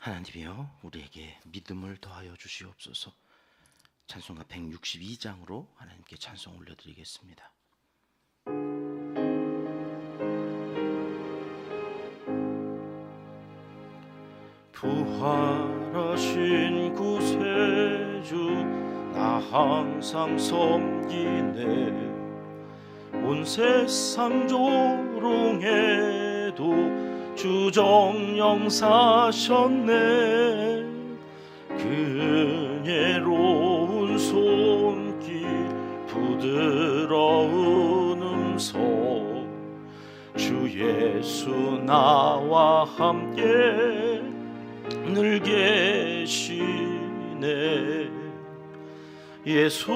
하나님이여 우리에게 믿음을 더하여 주시옵소서. 찬송가 162장으로 하나님께 찬송 올려드리겠습니다. 부활하신 구세주 나 항상 섬기네. 온 세상 조롱해도 주 정령 사셨네. 그 은혜로운 손길 부드러운 음성 주 예수 나와 함께 늘 계시네. 예수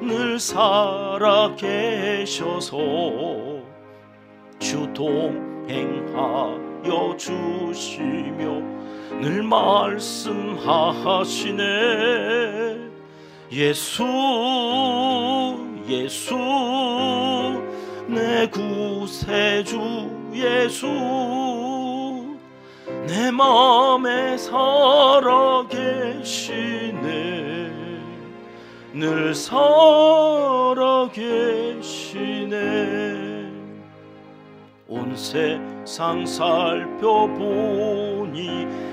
늘 살아 계셔서 주 동행하여 주시며 늘 말씀하시네. 예수 내 구세주 예수 내 맘에 살아 계시네. 늘 살아 계시네. 온 세상 살펴보니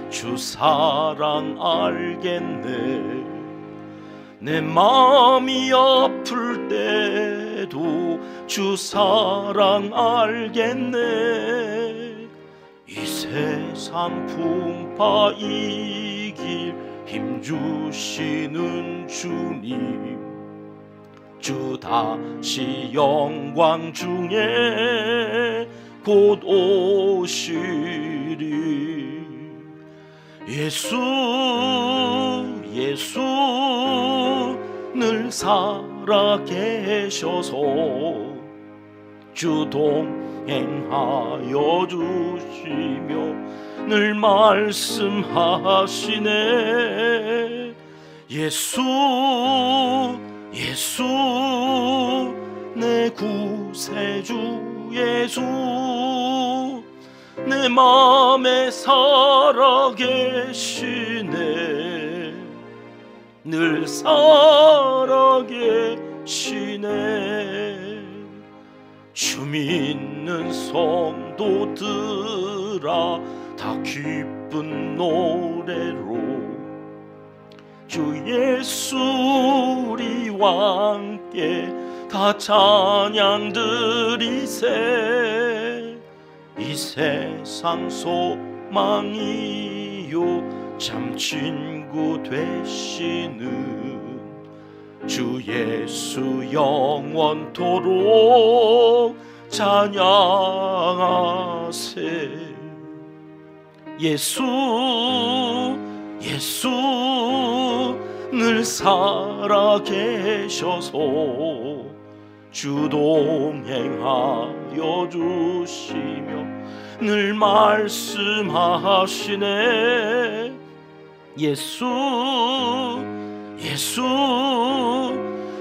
주 사랑 알겠네. 내 마음이 아플 때도 주 사랑 알겠네. 이 세상 풍파 이길 힘주시는 주님 주 다시 영광 중에 곧 오시리. 예수 늘 살아 계셔서 주 동행하여 주시며 늘 말씀하시네. 예수 내 구세주 예수 내 맘에 살아 계시네. 늘 살아 계시네. 주 믿는 성도들아 다 기쁜 노래로 주 예수 우리와 함께 다 찬양 드리세. 이 세상 소망이요 참 친구 되시는 주 예수 영원토록 찬양하세. 예수 늘 살아 계셔서 주 동행하여 주시며 늘 말씀하시네. 예수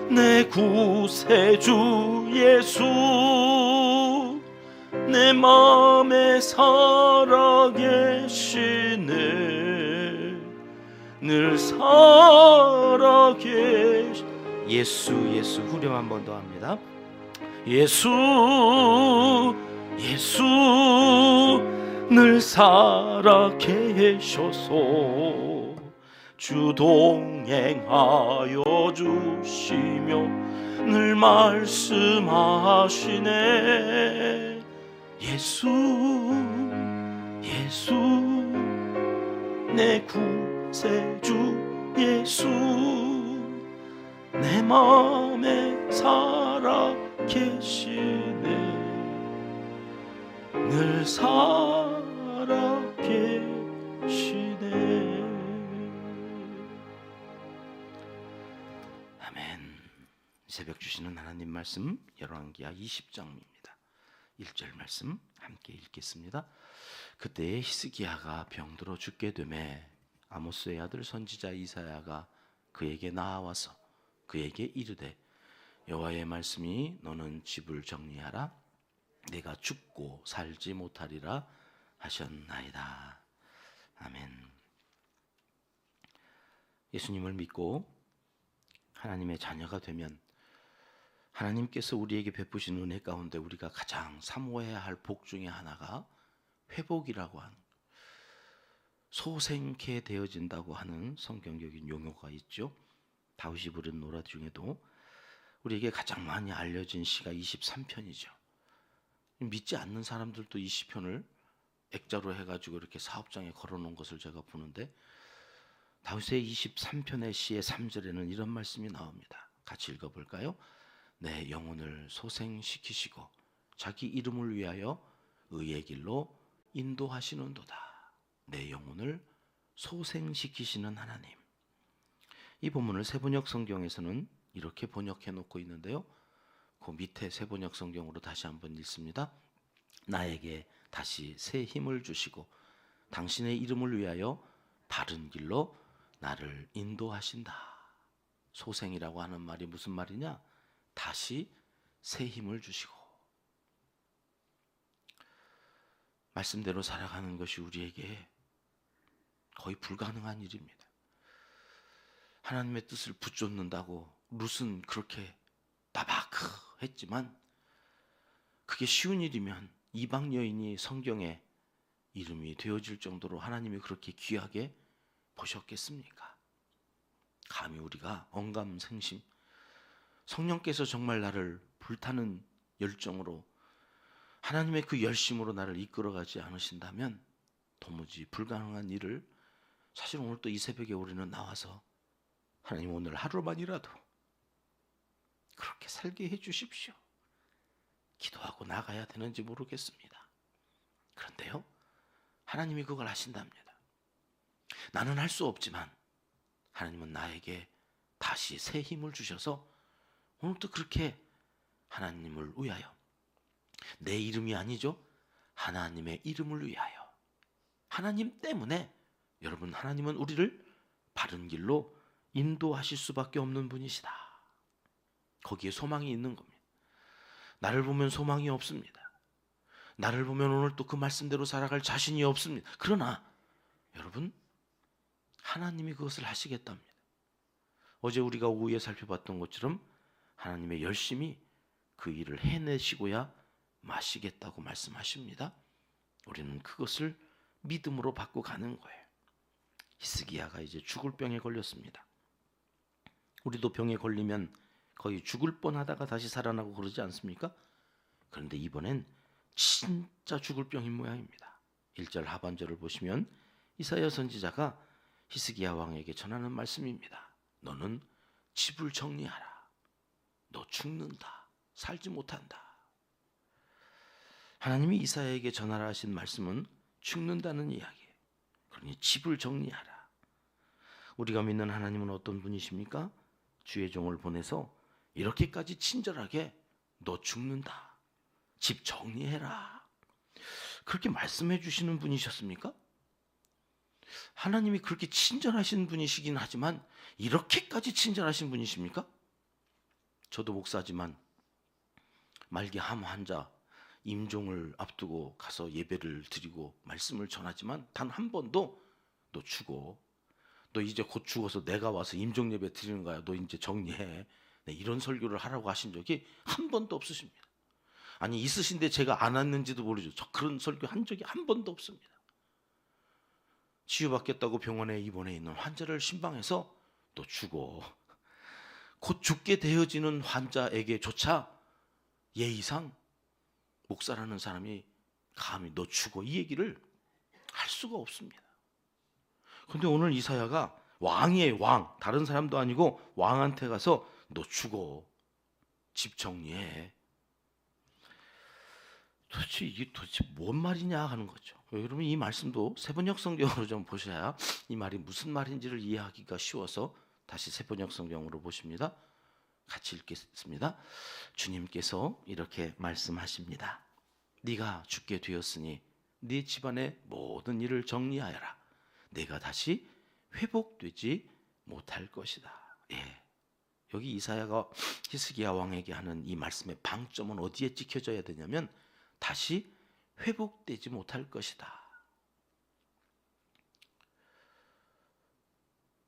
내 구세주 예수 내 맘에 살아 계시네. 늘 살아 계시. 예수 후렴 한 번 더 합니다. 예수 늘 살아 계셔서 주 동행하여 주시며 늘 말씀하시네. 예수 내 구세주 예수 내 맘에 살아 계시네. 늘 살아 계시네. 아멘. 새벽 주시는 하나님 말씀 열왕기하 20장입니다. 1절 말씀 함께 읽겠습니다. 그때 히스기야가 병들어 죽게 되매 아모스의 아들 선지자 이사야가 그에게 나아와서 그에게 이르되 여호와의 말씀이 너는 집을 정리하라 내가 죽고 살지 못하리라 하셨나이다. 아멘. 예수님을 믿고 하나님의 자녀가 되면 하나님께서 우리에게 베푸신 은혜 가운데 우리가 가장 사모해야 할 복 중에 하나가 회복이라고 하는, 소생케 되어진다고 하는 성경적인 용어가 있죠. 다윗이 부른 노래 중에도 우리에게 가장 많이 알려진 시가 23편이죠. 믿지 않는 사람들도 이 시편을 액자로 해가지고 이렇게 사업장에 걸어놓은 것을 제가 보는데, 다윗의 23편의 시의 3절에는 이런 말씀이 나옵니다. 같이 읽어볼까요? 내 영혼을 소생시키시고 자기 이름을 위하여 의의 길로 인도하시는도다. 내 영혼을 소생시키시는 하나님. 이 본문을 세번역 성경에서는 이렇게 번역해 놓고 있는데요, 그 밑에 세번역 성경으로 다시 한번 읽습니다. 나에게 다시 새 힘을 주시고 당신의 이름을 위하여 바른 길로 나를 인도하신다. 소생이라고 하는 말이 무슨 말이냐? 다시 새 힘을 주시고. 말씀대로 살아가는 것이 우리에게 거의 불가능한 일입니다. 하나님의 뜻을 붙잡는다고 룻은 그렇게 따바크 했지만, 그게 쉬운 일이면 이방 여인이 성경에 이름이 되어질 정도로 하나님이 그렇게 귀하게 보셨겠습니까? 감히 우리가 언감생심, 성령께서 정말 나를 불타는 열정으로, 하나님의 그 열심으로 나를 이끌어가지 않으신다면 도무지 불가능한 일을, 사실 오늘 또 이 새벽에 우리는 나와서 하나님 오늘 하루만이라도 그렇게 살게 해주십시오, 기도하고 나가야 되는지 모르겠습니다. 그런데요, 하나님이 그걸 하신답니다. 나는 할 수 없지만 하나님은 나에게 다시 새 힘을 주셔서 오늘도 그렇게 하나님을 위하여, 내 이름이 아니죠, 하나님의 이름을 위하여, 하나님 때문에, 여러분, 하나님은 우리를 바른 길로 인도하실 수밖에 없는 분이시다. 거기에 소망이 있는 겁니다. 나를 보면 소망이 없습니다. 나를 보면 오늘 또 그 말씀대로 살아갈 자신이 없습니다. 그러나 여러분, 하나님이 그것을 하시겠답니다. 어제 우리가 오후에 살펴봤던 것처럼 하나님의 열심히 그 일을 해내시고야 마시겠다고 말씀하십니다. 우리는 그것을 믿음으로 받고 가는 거예요. 히스기야가 이제 죽을 병에 걸렸습니다. 우리도 병에 걸리면 거의 죽을 뻔하다가 다시 살아나고 그러지 않습니까? 그런데 이번엔 진짜 죽을 병인 모양입니다. 1절 하반절을 보시면 이사야 선지자가 히스기야 왕에게 전하는 말씀입니다. 너는 집을 정리하라. 너 죽는다. 살지 못한다. 하나님이 이사야에게 전하라 하신 말씀은 죽는다는 이야기예요. 그러니 집을 정리하라. 우리가 믿는 하나님은 어떤 분이십니까? 주의 종을 보내서 이렇게까지 친절하게 너 죽는다, 집 정리해라, 그렇게 말씀해 주시는 분이셨습니까? 하나님이 그렇게 친절하신 분이시긴 하지만 이렇게까지 친절하신 분이십니까? 저도 목사지만 말기 암 환자 임종을 앞두고 가서 예배를 드리고 말씀을 전하지만 단 한 번도 너 죽어, 너 이제 곧 죽어서 내가 와서 임종 예배 드리는 거야, 너 이제 정리해, 네, 이런 설교를 하라고 하신 적이 한 번도 없으십니다. 아니, 있으신데 제가 안 왔는지도 모르죠. 저 그런 설교 한 적이 한 번도 없습니다. 치유받겠다고 병원에 입원해 있는 환자를 신방해서 너 죽어, 곧 죽게 되어지는 환자에게조차 예의상 목사라는 사람이 감히 너 죽어 이 얘기를 할 수가 없습니다. 그런데 오늘 이사야가 왕이에요, 왕. 다른 사람도 아니고 왕한테 가서 너 죽어, 집 정리해. 도대체 이게 뭔 말이냐 하는 거죠. 여러분, 이 말씀도 세번역 성경으로 좀 보셔야 이 말이 무슨 말인지를 이해하기가 쉬워서 다시 세번역 성경으로 보십니다. 같이 읽겠습니다. 주님께서 이렇게 말씀하십니다. 네가 죽게 되었으니 네 집안의 모든 일을 정리하여라. 내가 다시 회복되지 못할 것이다. 예. 여기 이사야가 히스기야 왕에게 하는 이 말씀의 방점은 어디에 찍혀져야 되냐면 다시 회복되지 못할 것이다.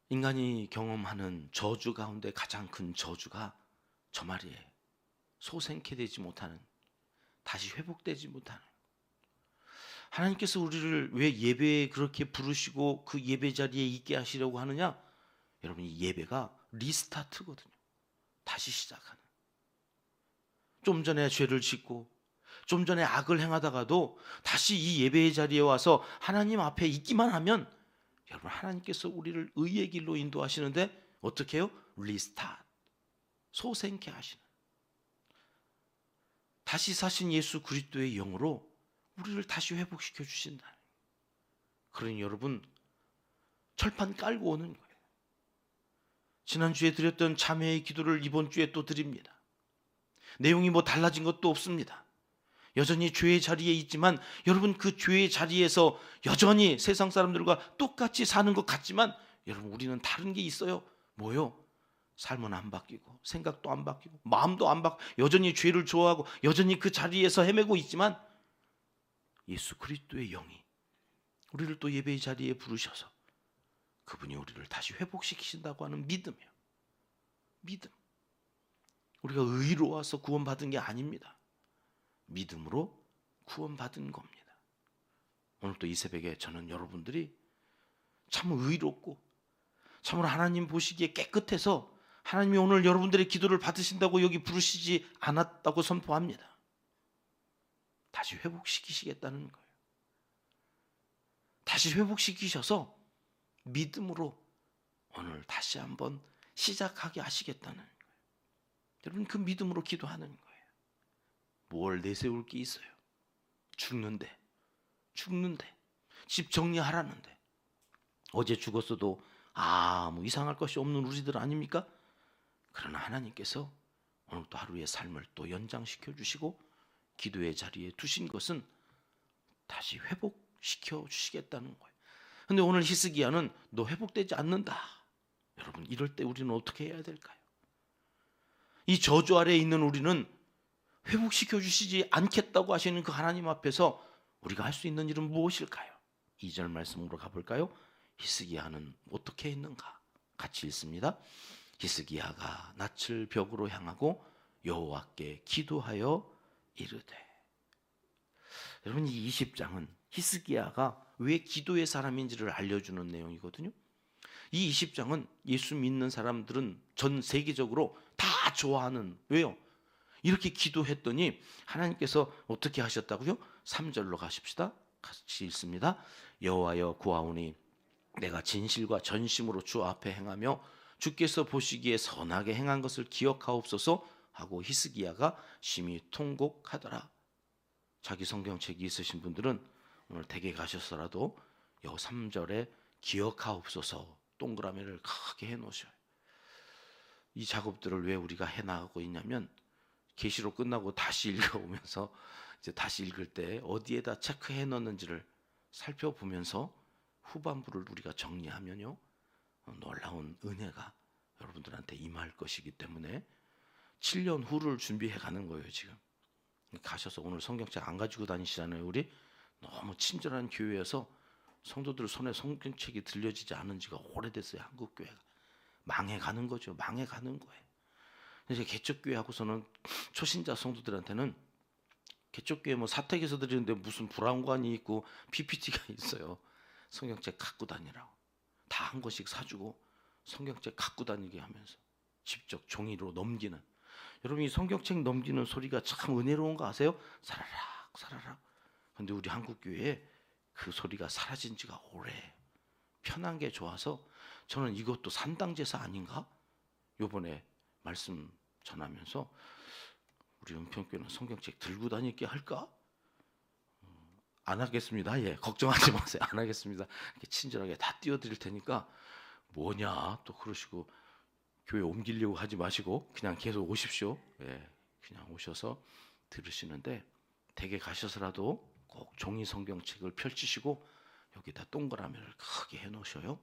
인간이 경험하는 저주 가운데 가장 큰 저주가 저 말이에요. 소생케 되지 못하는, 다시 회복되지 못하는. 하나님께서 우리를 왜 예배에 그렇게 부르시고 그 예배 자리에 있게 하시려고 하느냐? 여러분, 이 예배가 리스타트거든요. 다시 시작하는. 좀 전에 죄를 짓고 좀 전에 악을 행하다가도 다시 이 예배의 자리에 와서 하나님 앞에 있기만 하면 여러분, 하나님께서 우리를 의의 길로 인도하시는데 어떻게 해요? 리스타트, 소생케 하시는. 다시 사신 예수 그리스도의 영으로 우리를 다시 회복시켜 주신다. 그러니 여러분, 철판 깔고 오는 거예요. 지난주에 드렸던 참회의 기도를 이번 주에 또 드립니다. 내용이 뭐 달라진 것도 없습니다. 여전히 죄의 자리에 있지만 여러분, 그 죄의 자리에서 여전히 세상 사람들과 똑같이 사는 것 같지만 여러분, 우리는 다른 게 있어요. 뭐요? 삶은 안 바뀌고 생각도 안 바뀌고 마음도 안 바뀌고 여전히 죄를 좋아하고 여전히 그 자리에서 헤매고 있지만 예수 그리스도의 영이 우리를 또 예배의 자리에 부르셔서 그분이 우리를 다시 회복시키신다고 하는 믿음이요. 믿음. 우리가 의로워서 구원받은 게 아닙니다. 믿음으로 구원받은 겁니다. 오늘 또 이 새벽에 저는 여러분들이 참 의롭고 참으로 하나님 보시기에 깨끗해서 하나님이 오늘 여러분들의 기도를 받으신다고 여기 부르시지 않았다고 선포합니다. 다시 회복시키시겠다는 거예요. 다시 회복시키셔서 믿음으로 오늘 다시 한번 시작하게 하시겠다는 거예요. 여러분, 그 믿음으로 기도하는 거예요. 뭘 내세울 게 있어요? 죽는데 집 정리하라는데 어제 죽었어도 아무 이상할 것이 없는 우리들 아닙니까? 그러나 하나님께서 오늘 또 하루의 삶을 또 연장시켜 주시고 기도의 자리에 두신 것은 다시 회복시켜 주시겠다는 거예요. 근데 오늘 히스기야는 너 회복되지 않는다. 여러분, 이럴 때 우리는 어떻게 해야 될까요? 이 저주 아래에 있는 우리는 회복시켜 주시지 않겠다고 하시는 그 하나님 앞에서 우리가 할 수 있는 일은 무엇일까요? 2절 말씀으로 가볼까요? 히스기야는 어떻게 했는가? 같이 읽습니다. 히스기야가 낯을 벽으로 향하고 여호와께 기도하여 이르되. 여러분, 이 20장은 히스기야가 왜 기도의 사람인지를 알려주는 내용이거든요. 이 20장은 예수 믿는 사람들은 전 세계적으로 다 좋아하는, 왜요? 이렇게 기도했더니 하나님께서 어떻게 하셨다고요? 3절로 가십시다. 같이 읽습니다. 여호와여 구하오니 내가 진실과 전심으로 주 앞에 행하며 주께서 보시기에 선하게 행한 것을 기억하옵소서 하고 히스기야가 심히 통곡하더라. 자기 성경책이 있으신 분들은 오늘 댁에 가셔서라도 요 3절에 기억하옵소서 동그라미를 크게 해놓으셔요. 이 작업들을 왜 우리가 해나가고 있냐면 계시록 끝나고 다시 읽어보면서 이제 다시 읽을 때 어디에다 체크해 넣는지를 살펴보면서 후반부를 우리가 정리하면요, 놀라운 은혜가 여러분들한테 임할 것이기 때문에 7년 후를 준비해 가는 거예요. 지금 가셔서 오늘 성경책 안 가지고 다니시잖아요. 우리 너무 친절한 교회여서 성도들 손에 성경책이 들려지지 않은 지가 오래됐어요. 한국교회가 망해가는 거죠. 망해가는 거예요. 이제 개척교회 하고서는 초신자 성도들한테는 개척교회 뭐 사택에서 드리는데 무슨 브라운관이 있고 PPT가 있어요. 성경책 갖고 다니라고 다 한 권씩 사주고 성경책 갖고 다니게 하면서 직접 종이로 넘기는. 여러분, 이 성경책 넘기는 소리가 참 은혜로운 거 아세요? 사라락 사라락. 근데 우리 한국교회에 그 소리가 사라진 지가 오래. 편한 게 좋아서 저는 이것도 산당제사 아닌가? 요번에 말씀 전하면서 우리 은평교회는 성경책 들고 다니게 할까? 안 하겠습니다. 예, 걱정하지 마세요. 안 하겠습니다. 이렇게 친절하게 다 띄워드릴 테니까 뭐냐 또 그러시고 교회 옮기려고 하지 마시고 그냥 계속 오십시오. 예, 그냥 오셔서 들으시는데 댁에 가셔서라도 꼭 종이 성경책을 펼치시고 여기다 동그라미를 크게 해놓으셔요.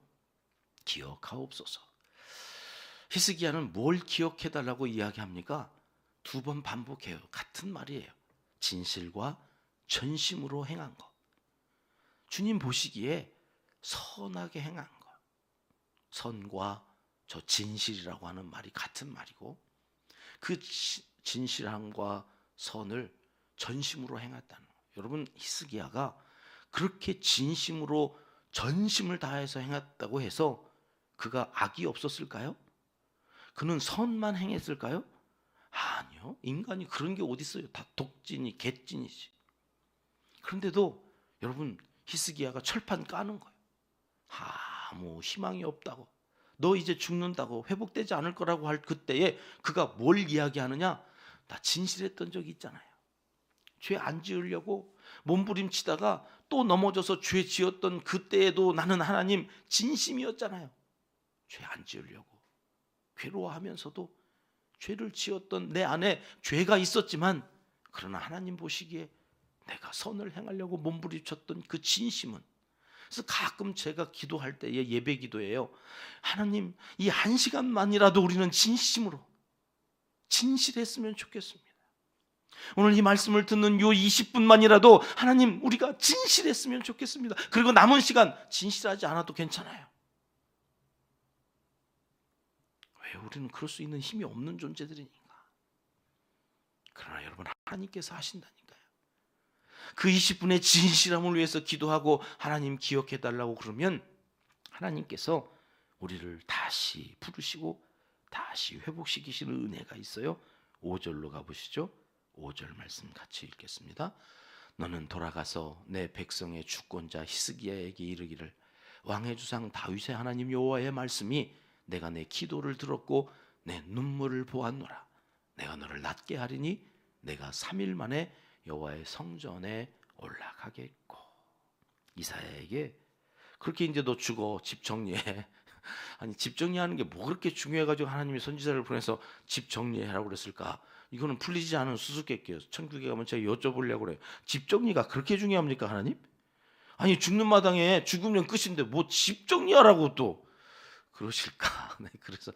기억하옵소서. 히스기야는 뭘 기억해달라고 이야기합니까? 2번 반복해요. 같은 말이에요. 진실과 전심으로 행한 것. 주님 보시기에 선하게 행한 것. 선과 저 진실이라고 하는 말이 같은 말이고, 그 진실함과 선을 전심으로 행했다는 거예요. 여러분, 히스기야가 그렇게 진심으로 전심을 다해서 행했다고 해서 그가 악이 없었을까요? 그는 선만 행했을까요? 아니요. 인간이 그런 게 어디 있어요? 다 독진이 개찐이지. 그런데도 여러분, 히스기야가 철판 까는 거예요. 아무 희망이 없다고, 너 이제 죽는다고, 회복되지 않을 거라고 할 그때에 그가 뭘 이야기하느냐? 나 진실했던 적이 있잖아요. 죄 안 지으려고 몸부림치다가 또 넘어져서 죄 지었던 그때에도 나는 하나님 진심이었잖아요. 죄 안 지으려고 괴로워하면서도 죄를 지었던 내 안에 죄가 있었지만, 그러나 하나님 보시기에 내가 선을 행하려고 몸부림쳤던 그 진심은, 그래서 가끔 제가 기도할 때에 예배 기도예요. 하나님, 이 1시간만이라도 우리는 진심으로 진실했으면 좋겠습니다. 오늘 이 말씀을 듣는 요 20분만이라도 하나님, 우리가 진실했으면 좋겠습니다. 그리고 남은 시간 진실하지 않아도 괜찮아요. 왜 우리는 그럴 수 있는 힘이 없는 존재들이니까. 그러나 여러분, 하나님께서 하신다니까요. 그 20분의 진실함을 위해서 기도하고 하나님 기억해달라고 그러면 하나님께서 우리를 다시 부르시고 다시 회복시키시는 은혜가 있어요. 5절로 가보시죠. 5절 말씀 같이 읽겠습니다. 너는 돌아가서 내 백성의 주권자 히스기야에게 이르기를, 왕의 주상 다윗의 하나님 여호와의 말씀이 내가 내 기도를 들었고 내 눈물을 보았노라. 내가 너를 낫게 하리니 내가 3일 만에 여호와의 성전에 올라가겠고. 이사야에게 그렇게 이제 너 죽어, 집 정리해. 아니, 집 정리하는 게 뭐 그렇게 중요해가지고 하나님이 선지자를 보내서 집 정리하라고 그랬을까? 이거는 풀리지 않은 수수께끼예요. 천국에 가면 제가 여쭤보려고 그래요. 집 정리가 그렇게 중요합니까, 하나님? 아니, 죽는 마당에 죽으면 끝인데 뭐 집 정리하라고 또 그러실까? 네, 그래서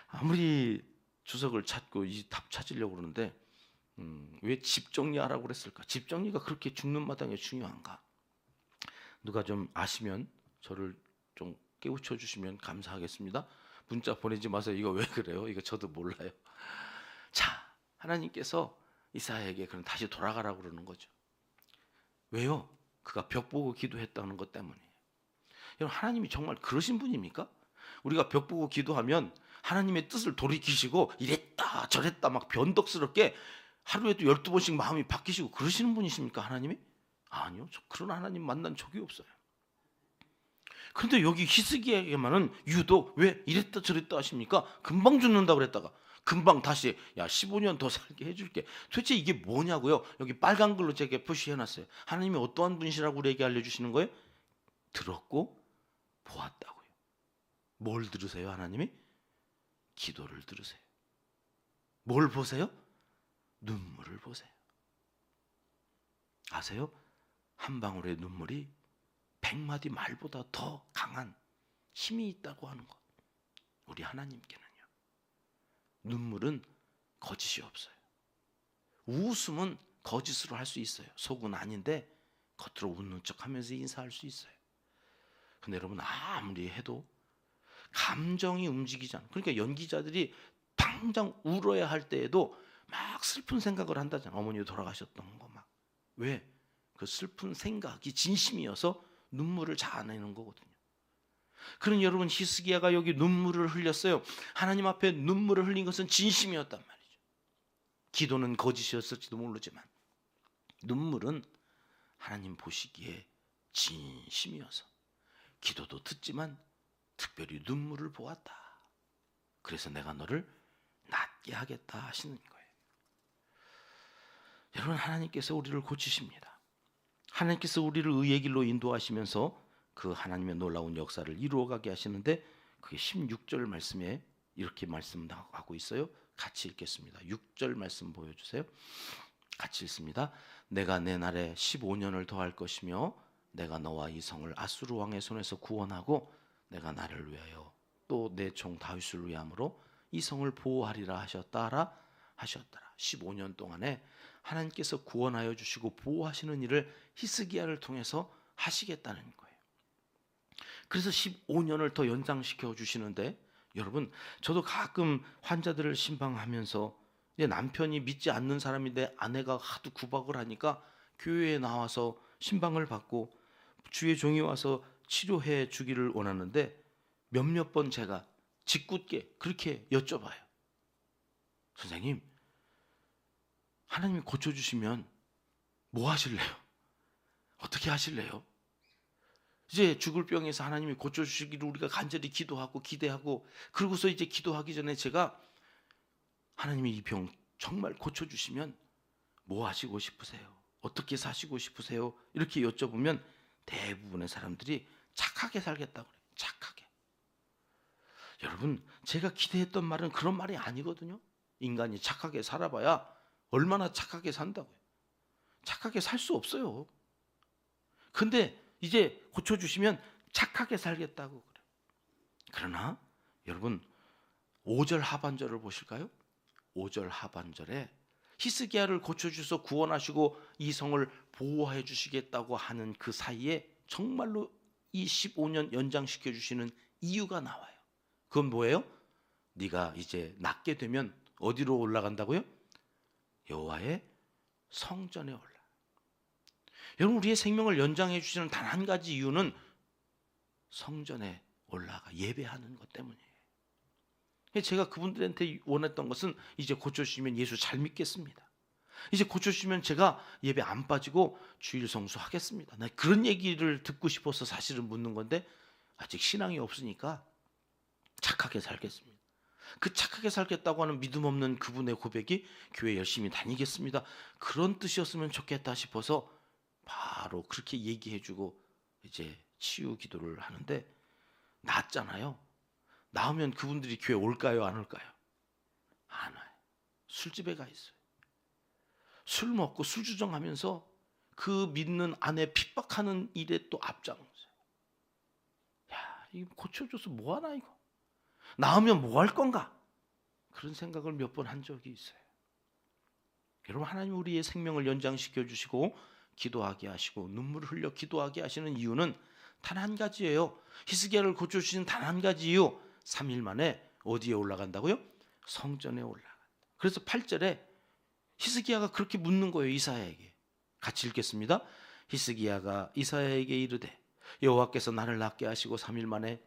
아무리 주석을 찾고 이 답 찾으려고 그러는데 왜 집 정리하라고 그랬을까? 집 정리가 그렇게 죽는 마당에 중요한가? 누가 좀 아시면 저를 좀 깨우쳐 주시면 감사하겠습니다. 문자 보내지 마세요. 이거 왜 그래요? 이거 저도 몰라요. 자, 하나님께서 이사야에게 그럼 다시 돌아가라고 그러는 거죠. 왜요? 그가 벽 보고 기도했다는 것 때문이에요. 여러분, 하나님이 정말 그러신 분입니까? 우리가 벽 보고 기도하면 하나님의 뜻을 돌이키시고 이랬다 저랬다 막 변덕스럽게 하루에도 12번씩 마음이 바뀌시고 그러시는 분이십니까, 하나님이? 아니요. 저 그런 하나님 만난 적이 없어요. 그런데 여기 히스기야에게만은 유독 왜 이랬다 저랬다 하십니까? 금방 죽는다고 그랬다가 금방 다시 15년 더 살게 해줄게. 도대체 이게 뭐냐고요? 여기 빨간 글로 제가 표시해놨어요. 하나님이 어떠한 분이시라고 우리에게 알려주시는 거예요? 들었고 보았다고요. 뭘 들으세요, 하나님이? 기도를 들으세요. 뭘 보세요? 눈물을 보세요. 아세요? 한 방울의 눈물이 100마디 말보다 더 강한 힘이 있다고 하는 것. 우리 하나님께는요. 눈물은 거짓이 없어요. 웃음은 거짓으로 할 수 있어요. 속은 아닌데 겉으로 웃는 척하면서 인사할 수 있어요. 근데 여러분, 아무리 해도 감정이 움직이지 않아요. 그러니까 연기자들이 당장 울어야 할 때에도 막 슬픈 생각을 한다잖아요. 어머니 돌아가셨던 거 막. 왜? 그 슬픈 생각이 진심이어서 눈물을 자아내는 거거든요. 그런 여러분, 히스기야가 여기 눈물을 흘렸어요. 하나님 앞에 눈물을 흘린 것은 진심이었단 말이죠. 기도는 거짓이었을지도 모르지만 눈물은 하나님 보시기에 진심이어서 기도도 듣지만 특별히 눈물을 보았다. 그래서 내가 너를 낫게 하겠다 하시는 거예요. 여러분, 하나님께서 우리를 고치십니다. 하나님께서 우리를 의의 길로 인도하시면서 그 하나님의 놀라운 역사를 이루어가게 하시는데, 그게 16절 말씀에 이렇게 말씀하고 있어요. 같이 읽겠습니다. 6절 말씀 보여주세요. 같이 읽습니다. 내가 내 날에 15년을 더할 것이며 내가 너와 이 성을 아수르 왕의 손에서 구원하고 내가 나를 위하여 또 내 종 다윗을 위함으로 이 성을 보호하리라 하셨더라. 15년 동안에 하나님께서 구원하여 주시고 보호하시는 일을 히스기야를 통해서 하시겠다는 거예요. 그래서 15년을 더 연장시켜 주시는데, 여러분, 저도 가끔 환자들을 신방하면서 남편이 믿지 않는 사람인데 아내가 하도 구박을 하니까 교회에 나와서 신방을 받고 주의 종이 와서 치료해 주기를 원하는데, 몇몇 번 제가 짓궂게 그렇게 여쭤봐요. 선생님, 하나님이 고쳐주시면 뭐 하실래요? 어떻게 하실래요? 이제 죽을 병에서 하나님이 고쳐주시기를 우리가 간절히 기도하고 기대하고, 그러고서 이제 기도하기 전에 제가 하나님이 이 병 정말 고쳐주시면 뭐 하시고 싶으세요? 어떻게 사시고 싶으세요? 이렇게 여쭤보면 대부분의 사람들이 착하게 살겠다고 그래요. 착하게. 여러분, 제가 기대했던 말은 그런 말이 아니거든요. 인간이 착하게 살아봐야 얼마나 착하게 산다고요. 착하게 살 수 없어요. 근데 이제 고쳐주시면 착하게 살겠다고 그래요. 그러나 여러분, 5절 하반절을 보실까요? 5절 하반절에 히스기야를 고쳐주셔서 구원하시고 이 성을 보호해 주시겠다고 하는 그 사이에 정말로 이 15년 연장시켜 주시는 이유가 나와요. 그건 뭐예요? 네가 이제 낫게 되면 어디로 올라간다고요? 여호와의 성전에 올라. 여러분, 우리의 생명을 연장해 주시는 단 한 가지 이유는 성전에 올라가 예배하는 것 때문이에요. 제가 그분들한테 원했던 것은 이제 고쳐주시면 예수 잘 믿겠습니다. 이제 고쳐주시면 제가 예배 안 빠지고 주일 성수하겠습니다. 나 그런 얘기를 듣고 싶어서 사실은 묻는 건데, 아직 신앙이 없으니까 착하게 살겠습니다. 그 착하게 살겠다고 하는 믿음 없는 그분의 고백이 교회 열심히 다니겠습니다, 그런 뜻이었으면 좋겠다 싶어서 바로 그렇게 얘기해주고 이제 치유 기도를 하는데, 낫잖아요. 나오면 그분들이 교회 올까요, 안 올까요? 안 와요. 술집에 가 있어요. 술 먹고 술 주정하면서 그 믿는 아내 핍박하는 일에 또 앞장서요. 야, 이거 고쳐줘서 뭐하나 이거. 나오면 뭐 할 건가? 그런 생각을 몇 번 한 적이 있어요. 여러분, 하나님 우리의 생명을 연장시켜 주시고 기도하게 하시고 눈물을 흘려 기도하게 하시는 이유는 단 한 가지예요. 히스기야를 고쳐주신 단 한 가지 이유. 3일 만에 어디에 올라간다고요? 성전에 올라간다. 그래서 8절에 히스기야가 그렇게 묻는 거예요, 이사야에게. 같이 읽겠습니다. 히스기야가 이사야에게 이르되 여호와께서 나를 낫게 하시고 3일 만에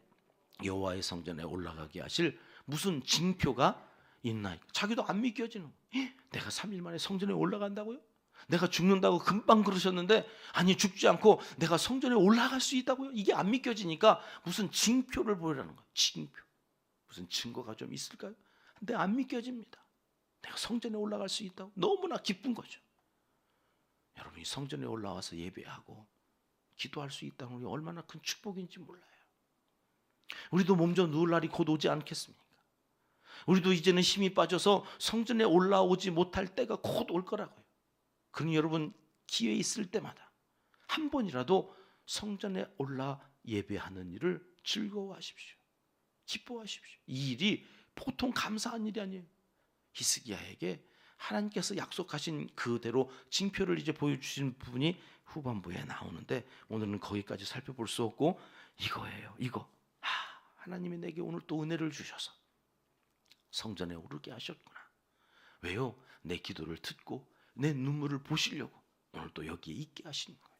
여호와의 성전에 올라가게 하실 무슨 징표가 있나이까? 자기도 안 믿겨지는 거예요. 내가 3일 만에 성전에 올라간다고요? 내가 죽는다고 금방 그러셨는데, 아니 죽지 않고 내가 성전에 올라갈 수 있다고요? 이게 안 믿겨지니까 무슨 징표를 보이라는 거예요. 징표. 무슨 증거가 좀 있을까요? 근데 안 믿겨집니다. 내가 성전에 올라갈 수 있다고? 너무나 기쁜 거죠. 여러분이 성전에 올라와서 예배하고 기도할 수 있다는 게 얼마나 큰 축복인지 몰라요. 우리도 몸져 누울 날이 곧 오지 않겠습니까? 우리도 이제는 힘이 빠져서 성전에 올라오지 못할 때가 곧 올 거라고요. 그러니 여러분, 기회 있을 때마다 한 번이라도 성전에 올라 예배하는 일을 즐거워하십시오. 기뻐하십시오. 이 일이 보통 감사한 일이 아니에요. 히스기야에게 하나님께서 약속하신 그대로 징표를 이제 보여주신 부분이 후반부에 나오는데, 오늘은 거기까지 살펴볼 수 없고 이거예요. 이거. 하나님이 내게 오늘 또 은혜를 주셔서 성전에 오르게 하셨구나. 왜요? 내 기도를 듣고 내 눈물을 보시려고 오늘 또 여기에 있게 하신 거예요.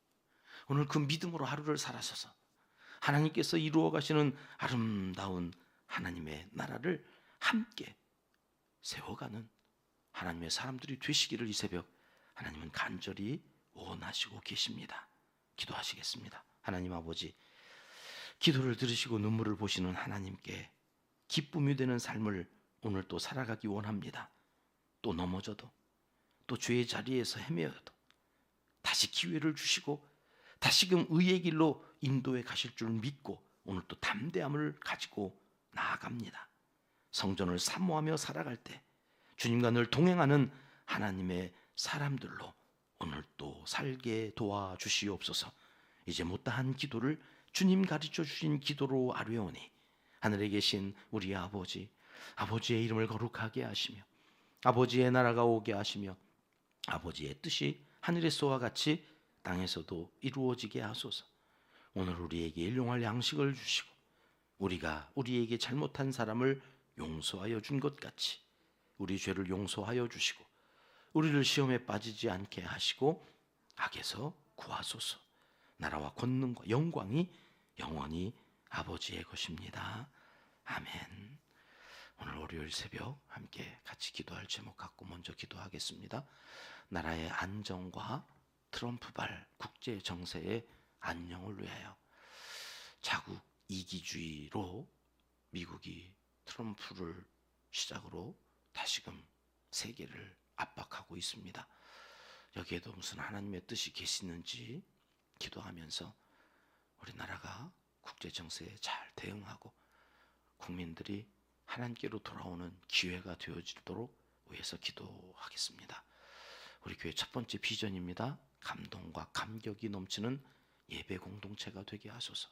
오늘 그 믿음으로 하루를 살아서서 하나님께서 이루어 가시는 아름다운 하나님의 나라를 함께 세워가는 하나님의 사람들이 되시기를 이 새벽 하나님은 간절히 원하시고 계십니다. 기도하시겠습니다. 하나님 아버지, 기도를 들으시고 눈물을 보시는 하나님께 기쁨이 되는 삶을 오늘 또 살아가기 원합니다. 또 넘어져도, 또 죄의 자리에서 헤매어도 다시 기회를 주시고 다시금 의의 길로 인도해 가실 줄 믿고 오늘 또 담대함을 가지고 나아갑니다. 성전을 사모하며 살아갈 때 주님과 늘 동행하는 하나님의 사람들로 오늘 또 살게 도와주시옵소서. 이제 못다한 기도를 주님 가르쳐 주신 기도로 아뢰오니 하늘에 계신 우리 아버지, 아버지의 이름을 거룩하게 하시며 아버지의 나라가 오게 하시며 아버지의 뜻이 하늘에서와 같이 땅에서도 이루어지게 하소서. 오늘 우리에게 일용할 양식을 주시고 우리가 우리에게 잘못한 사람을 용서하여 준 것 같이 우리 죄를 용서하여 주시고 우리를 시험에 빠지지 않게 하시고 악에서 구하소서. 나라와 권능과 영광이 영원히 아버지의 것입니다. 아멘. 오늘 월요일 새벽 함께 같이 기도할 제목 갖고 먼저 기도하겠습니다. 나라의 안정과 트럼프발 국제 정세의 안녕을 위하여. 자국 이기주의로 미국이 트럼프를 시작으로 다시금 세계를 압박하고 있습니다. 여기에도 무슨 하나님의 뜻이 계시는지 기도하면서 우리나라가 국제 정세에 잘 대응하고 국민들이 하나님께로 돌아오는 기회가 되어지도록 위해서 기도하겠습니다. 우리 교회 첫 번째 비전입니다. 감동과 감격이 넘치는 예배 공동체가 되게 하소서.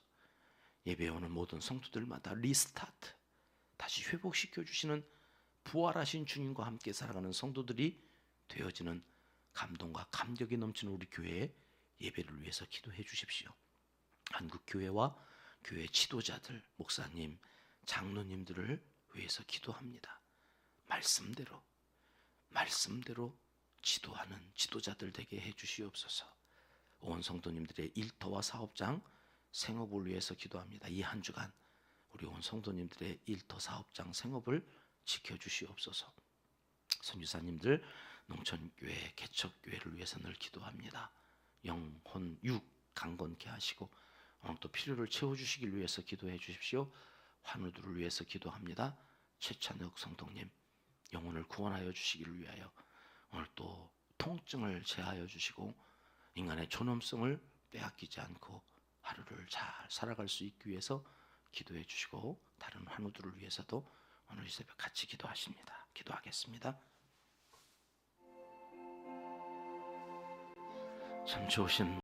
예배에 오는 모든 성도들마다 리스타트, 다시 회복시켜 주시는 부활하신 주님과 함께 살아가는 성도들이 되어지는 감동과 감격이 넘치는 우리 교회의 예배를 위해서 기도해 주십시오. 한국교회와 교회 지도자들, 목사님, 장로님들을 위해서 기도합니다. 말씀대로 지도하는 지도자들 되게 해주시옵소서. 온 성도님들의 일터와 사업장, 생업을 위해서 기도합니다. 이 한 주간 우리 온 성도님들의 일터, 사업장, 생업을 지켜주시옵소서. 선교사님들, 농촌교회, 개척교회를 위해서 늘 기도합니다. 영혼, 육 강건케 하시고 오늘 또 필요를 채워주시길 위해서 기도해 주십시오. 환우들을 위해서 기도합니다. 최찬혁 성도님, 영혼을 구원하여 주시기를 위하여 오늘 또 통증을 제하여 주시고 인간의 존엄성을 빼앗기지 않고 하루를 잘 살아갈 수 있기 위해서 기도해 주시고 다른 환우들을 위해서도 오늘 이 새벽 같이 기도하십니다. 기도하겠습니다. 참 좋으신